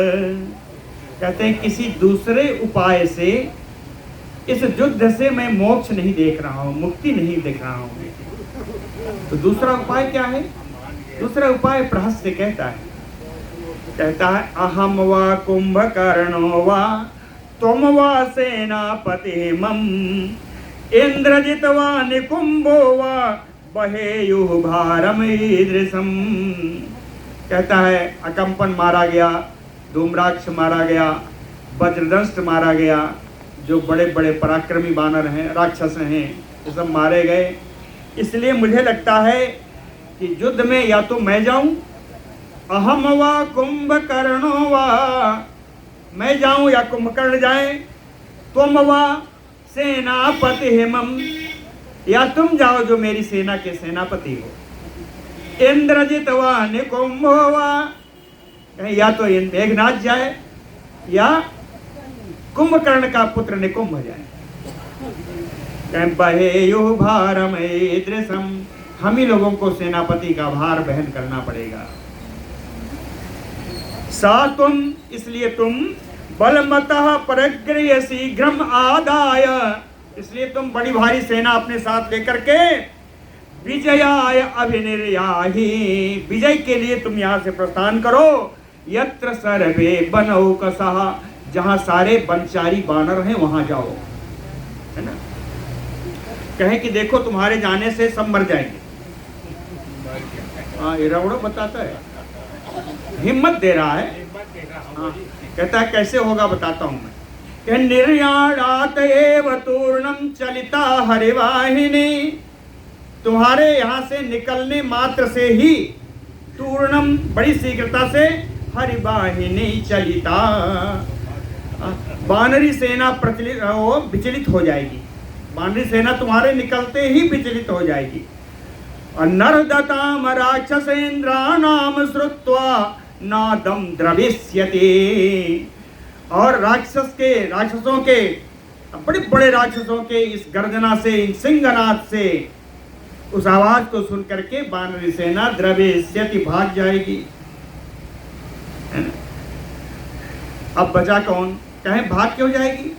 कहते हैं किसी दूसरे उपाय से इस युद्ध से मैं मोक्ष नहीं देख रहा हूँ, मुक्ति नहीं देख रहा हूँ। तो दूसरा उपाय क्या है? दूसरा उपाय प्रहस्त से कहता है अहम वा कुंभकर्णो वा त्वम वा सेनापति मम इंद्रजित वा निकुंभो वा बहेयुः भारम ईदृशम। कहता है अकंपन मारा गया, धूम्राक्ष मारा गया, वज्रदंष्ट मारा गया, जो बड़े बड़े पराक्रमी वानर हैं, राक्षस हैं, ये सब मारे गए। इसलिए मुझे लगता है कि युद्ध में या तो मैं जाऊं, अहम वा कुंभकर्णो वा, मैं जाऊं या कुंभकर्ण जाए, तुम वा सेनापति हिमम, या तुम जाओ जो मेरी सेना के सेनापति हो। इंद्रजित वा निकुंभो वा, या तो मेघनाथ जाए या कुंभकर्ण का पुत्र निकुंभ जाए। बहेयुः भारम ईदृशम, हम ही लोगों को सेनापति का भार बहन करना पड़ेगा। सा तुम, इसलिए तुम बलमतः परग्रह्य शीघ्रम आदाय, इसलिए तुम बड़ी भारी सेना अपने साथ लेकर के विजयाय अभिनिर्याहि, विजय के लिए तुम यहाँ से प्रस्थान करो। यत्र सर्वे बनौकसः, जहाँ सारे बनचारी बानर हैं वहां जाओ, है ना। कहें कि देखो तुम्हारे जाने से सब मर जाएंगे। हाँ, इरावड़ो बताता है, हिम्मत दे रहा है। हाँ, कहता है कैसे होगा बताता हूं मैं। कि निर्याणात एव तूर्णम चलिता हरिवाहिनी, तुम्हारे यहाँ से निकलने मात्र से ही तूर्णम, बड़ी शीघ्रता से, हरिवाहिनी चलिता, बानरी सेना विचलित हो जाएगी। बानरी सेना तुम्हारे निकलते ही विचलित हो जाएगी। नरदताम राक्षसेन्द्राणाम श्रुत्वा नादम द्रविष्यति, और राक्षसों के बड़े बड़े राक्षसों के इस गर्जना से, इन सिंहनाद से, उस आवाज को सुन करके बानरी सेना द्रविष्यति, भाग जाएगी। अब बचा कौन? कहें भाग क्यों जाएगी?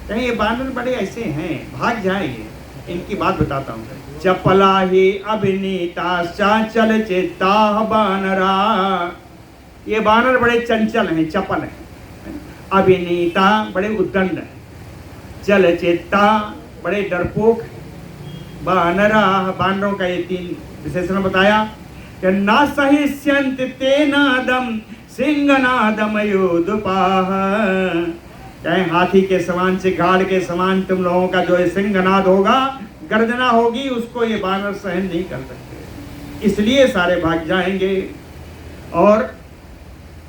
कहें ये बानर बड़े ऐसे हैं, भाग जाएंगे। इनकी बात बताता हूँ। चपला ही अभिनीता चल चेता बानरा, ये बानर बड़े चंचल हैं, चपल हैं। अभिनीता बड़े उद्दंड हैं, चल चेता बड़े डरपोक। बानरा, बानरों का ये 3 विशेषण बताया कि ना सहिष्यन्ति तेनादम सिंहनादमयोदुपाह, चाहे हाथी के समान से, गाड़ के समान तुम लोगों का जो सिंहनाद होगा, गर्जना होगी, उसको ये बानर सहन नहीं कर सकते, इसलिए सारे भाग जाएंगे। और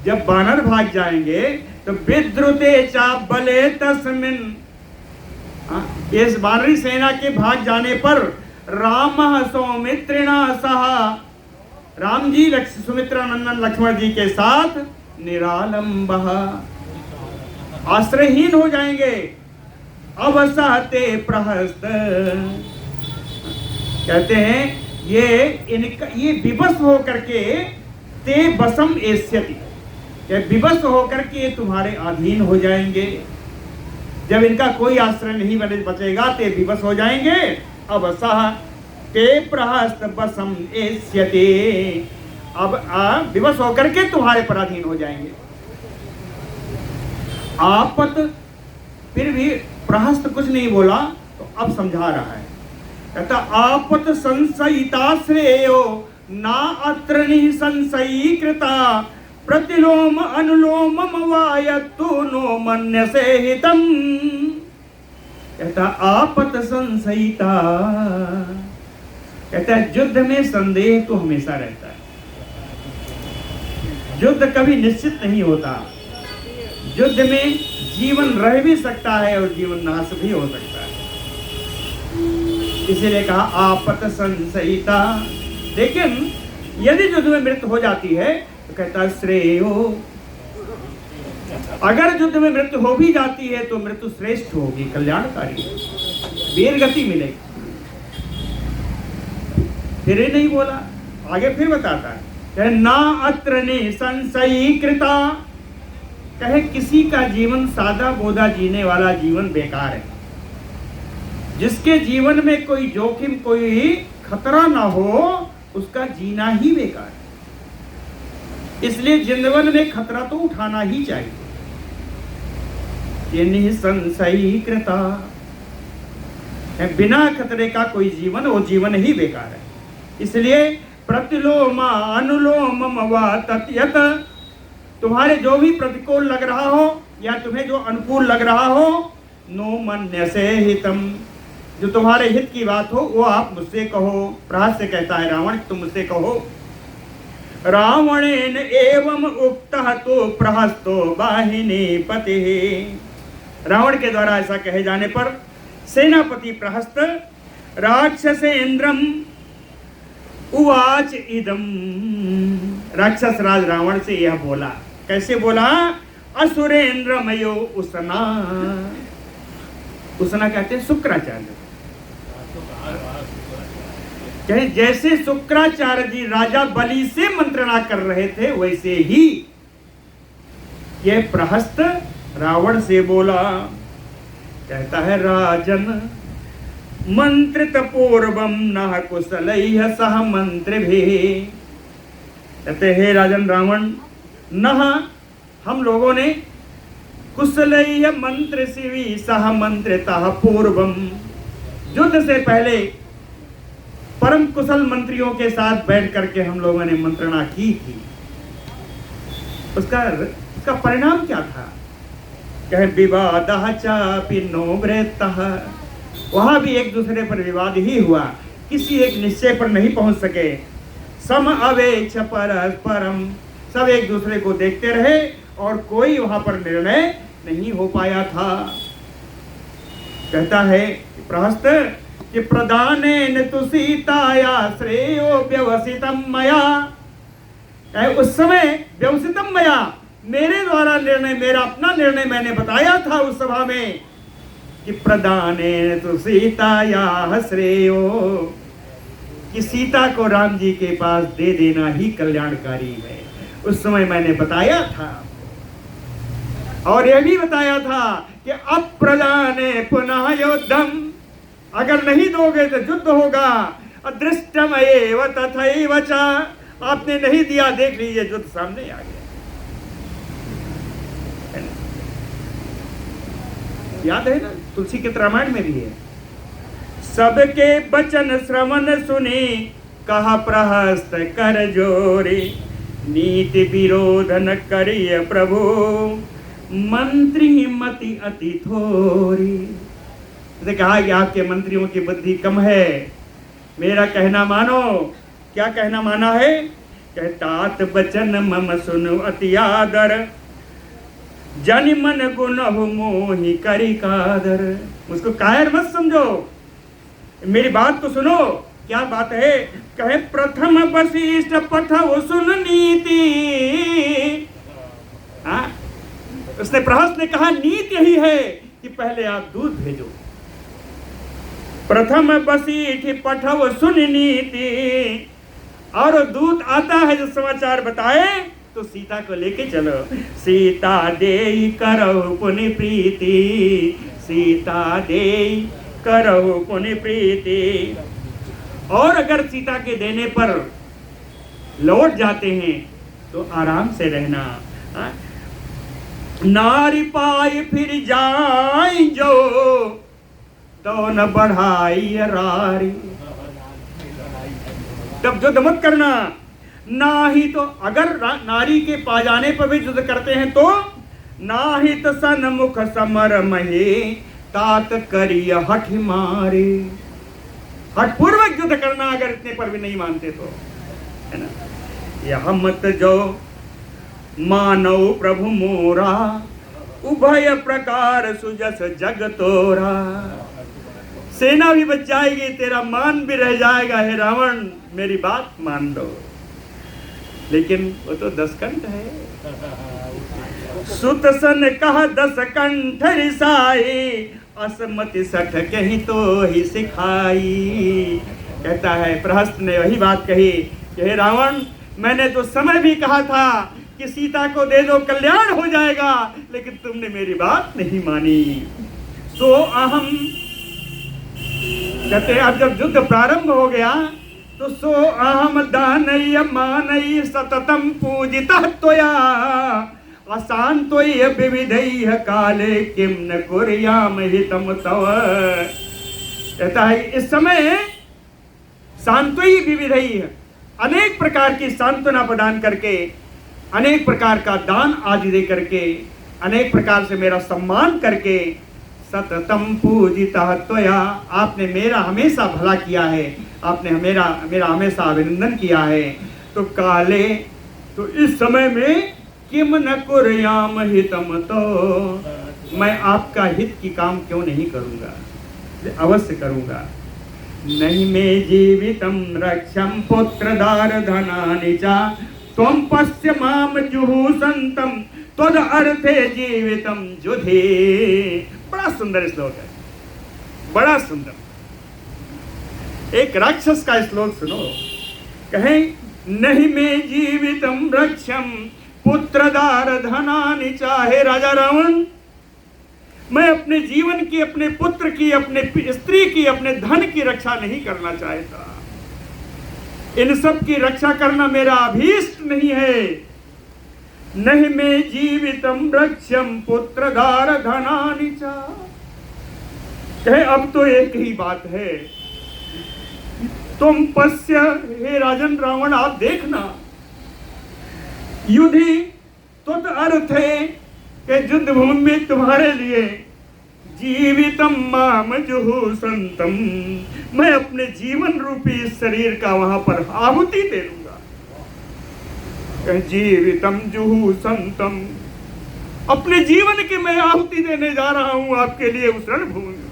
जब बानर भाग जाएंगे तो विद्रुते चा बले तस्मिन, इस वानरी सेना के भाग जाने पर राम सौमित्रिणा सह, राम जी सुमित्रा नंदन लक्ष्मण जी के साथ निरालंबः, आश्रयहीन हो जाएंगे। अवसहते प्रहस्त, कहते हैं ये विवश होकर के ते बसम एष्यति, विवश होकर के तुम्हारे अधीन हो जाएंगे। जब इनका कोई आश्रय नहीं बचेगा ते विवश हो जाएंगे। अवसह ते प्रहस्त बसम एष्यति, अब विवश होकर के तुम्हारे पर अधीन हो जाएंगे। आपत, फिर भी प्रहस्त कुछ नहीं बोला तो अब समझा रहा है, कहता आपत संशयिता श्रेयो ना अत्र संशयी कृता, प्रतिलोम अनुलोम वायत्तु नो मन्यसे हितम। कहता आपत संशयिता, कहता है युद्ध में संदेह तो हमेशा रहता है, युद्ध कभी निश्चित नहीं होता। युद्ध में जीवन रह भी सकता है और जीवन नाश भी हो सकता है, इसीलिए कहा आपत संशयिता। लेकिन यदि युद्ध में मृत्यु हो जाती है तो कहता है श्रेयो, अगर युद्ध में मृत्यु हो भी जाती है तो मृत्यु श्रेष्ठ होगी, कल्याणकारी, वीर गति मिलेगी। फिर ही नहीं बोला, आगे फिर बताता है ना अत्र ने संशयी कृता, कहे किसी का जीवन सादा बोदा जीने वाला जीवन बेकार है। जिसके जीवन में कोई जोखिम कोई खतरा ना हो उसका जीना ही बेकार है। इसलिए जीवन में खतरा तो उठाना ही चाहिए। ये निसंशयी कृता, बिना खतरे का कोई जीवन, वो जीवन ही बेकार है। इसलिए प्रतिलोमा अनुलोम वा तत्यत, तुम्हारे जो भी प्रतिकूल लग रहा हो या तुम्हें जो अनुकूल लग रहा हो, नो मन्यसे हितम, जो तुम्हारे हित की बात हो वो आप मुझसे कहो। प्रहस्त से कहता है रावण, तुम मुझसे कहो। रावणेन एवं उक्तः तो प्रहस्तो वाहिनी पति, रावण के द्वारा ऐसा कहे जाने पर सेनापति प्रहस्त राक्षसेन्द्रम उवाच इदम, राक्षस राज रावण से यह बोला। कैसे बोला? असुरेंद्र मयो उसना, उसना कहते हैं शुक्राचार्य। जैसे शुक्राचार्य जी राजा बलि से मंत्रणा कर रहे थे वैसे ही ये प्रहस्त रावण से बोला। कहता है राजन मंत्रित पूर्वम न कुशलैः सह मंत्रिभिः, कहते हे राजन रावण, न हम लोगों ने कुशलैः मंत्र शिवी सह मंत्रितः पूर्वम, युद्ध से पहले परम कुशल मंत्रियों के साथ बैठ करके हम लोगों ने मंत्रणा की थी। उसका परिणाम क्या था? कहे विवादः चापि नोवृत्तः, वहां भी एक दूसरे पर विवाद ही हुआ, किसी एक निश्चय पर नहीं पहुंच सके। सम अवेक्ष परस्परम, सब एक दूसरे को देखते रहे और कोई वहां पर निर्णय नहीं हो पाया था। कहता है प्रहस्त कि प्रदानेन तु सीताया श्रेयो व्यवसितम मया, उस समय व्यवसितम मया, मेरे द्वारा निर्णय, मेरा अपना निर्णय मैंने बताया था उस सभा में कि प्रदानेन तु सीताया श्रेयो, कि सीता को राम जी के पास दे देना ही कल्याणकारी है। उस समय मैंने बताया था और यह भी बताया था कि अप्रदाने पुनः युद्धम, अगर नहीं दोगे तो युद्ध होगा। अदृष्टम एव तथैव च, आपने नहीं दिया, देख लीजिए युद्ध सामने आ गया। याद है ना, तुलसी के रामायण में भी है। सबके वचन श्रवण सुनी कहा प्रहस्त कर जोरी, नीति विरोध न करिय प्रभु मंत्री मति अति थोरी। कहा कि आपके मंत्रियों की बुद्धि कम है, मेरा कहना मानो। क्या कहना माना है? कहतात वचन मम सुनो अति आदर, जन मन गुण मोहि करी कादर। मुझको कायर मत समझो, मेरी बात तो सुनो। क्या बात है? कहे प्रथम वशिष्ठ पठव सुन नीति। उसने प्रहस्त ने कहा नीति यही है कि पहले आप दूध भेजो। प्रथम वशिष्ठ पठव सुन नीति, और दूत आता है जो समाचार बताए तो सीता को लेके चलो। सीता देई करहु पुनि प्रीति, सीता देई करहु पुनि प्रीति। और अगर सीता के देने पर लौट जाते हैं तो आराम से रहना। नारी पाई फिर जाई जो, तो न बढ़ाई रारी। तब युद्ध मत करना। ना ही तो अगर नारी के पा जाने पर भी युद्ध करते हैं तो ना ही तो सन्मुख समर महे, तात करिय हठ मारे। हठ पूर्वक युद्ध करना अगर इतने पर भी नहीं मानते तो, है ना। यह मत जो मानव प्रभु मोरा, उभय प्रकार सुजस जग तोरा। सेना भी बच जाएगी, तेरा मान भी रह जाएगा। हे रावण, मेरी बात मान लो। लेकिन वो तो 10 कंठ है। सुत सन कहा 10 कंठ रिसाई, असमति सठ कहीं तो ही सिखाई। कहता है प्रहस्त ने वही बात कही कि हे रावण, मैंने तो समय भी कहा था कि सीता को दे दो, कल्याण हो जाएगा, लेकिन तुमने मेरी बात नहीं मानी। तो अहम कहते हैं अब जब युद्ध प्रारंभ हो गया तो सो अहम दानय मानय सततम पूजितः त्वया, अशांतोय विविधैः काले किम न कुर्याम हितम तव। कहता है इस समय शांतोय विविधैः, अनेक प्रकार की सांत्वना प्रदान करके, अनेक प्रकार का दान आदि दे करके, अनेक प्रकार से मेरा सम्मान करके, सततम पूजितः त्वया, आपने मेरा हमेशा भला किया है, आपने मेरा हमेशा अभिनंदन किया है। तो काले, तो इस समय में किम न कुर्याम हितम, तो मैं आपका हित की काम क्यों नहीं करूंगा, अवश्य करूंगा। नहीं में जीवितम रक्षम पुत्रदार धनानि च, त्वं पश्य माम जुहूसंतम तद अर्थे जीवितम जुधे। बड़ा सुंदर श्लोक है, बड़ा सुंदर। एक राक्षस का श्लोक सुनो। कहे नहीं में जीवितम रक्षम पुत्रदार धनानि चाहे। राजा रावण, मैं अपने जीवन की, अपने पुत्र की, अपने स्त्री की, अपने धन की रक्षा नहीं करना चाहता। इन सब की रक्षा करना मेरा अभीष्ट नहीं है। नहीं में जीवितम रक्षम पुत्रदार धनानि च। कहे अब तो एक ही बात है, तुम पश्य, हे राजन रावण आप देखना, युद्धि तुद अर्थ है कि युद्ध भूमि में तुम्हारे लिए जीवितम माम जुहूसंतम, मैं अपने जीवन रूपी इस शरीर का वहां पर आहुति दे दूंगा। जीवितम जुहूसंतम, अपने जीवन की मैं आहुति देने जा रहा हूं आपके लिए उस रणभूमि में।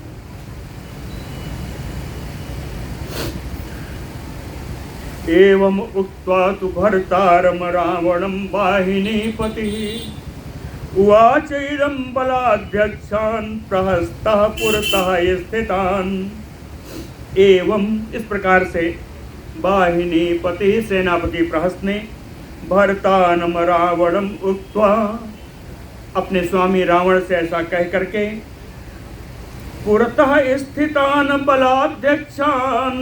एवं उक्त्वा तु भर्तारम रावणं वाहिनीपतिः उवाच इदं बलाध्यक्षान् प्रहस्तः पुरतः स्थितान्। एवं इस प्रकार से वाहिनीपति सेनापति प्रहस्त ने भर्तानम रावणम उक्त्वा, अपने स्वामी रावण से ऐसा कह करके, पुरतः स्थितान् बलाध्यक्षान्,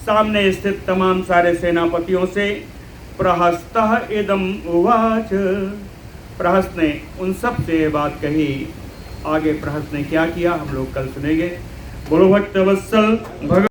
सामने स्थित तमाम सारे सेनापतियों से, प्रहस्तः इदम उवाच, प्रहस्त ने उन सब से बात कही। आगे प्रहस्त ने क्या किया हम लोग कल सुनेंगे। बोलो भक्तवत्सल भगवान।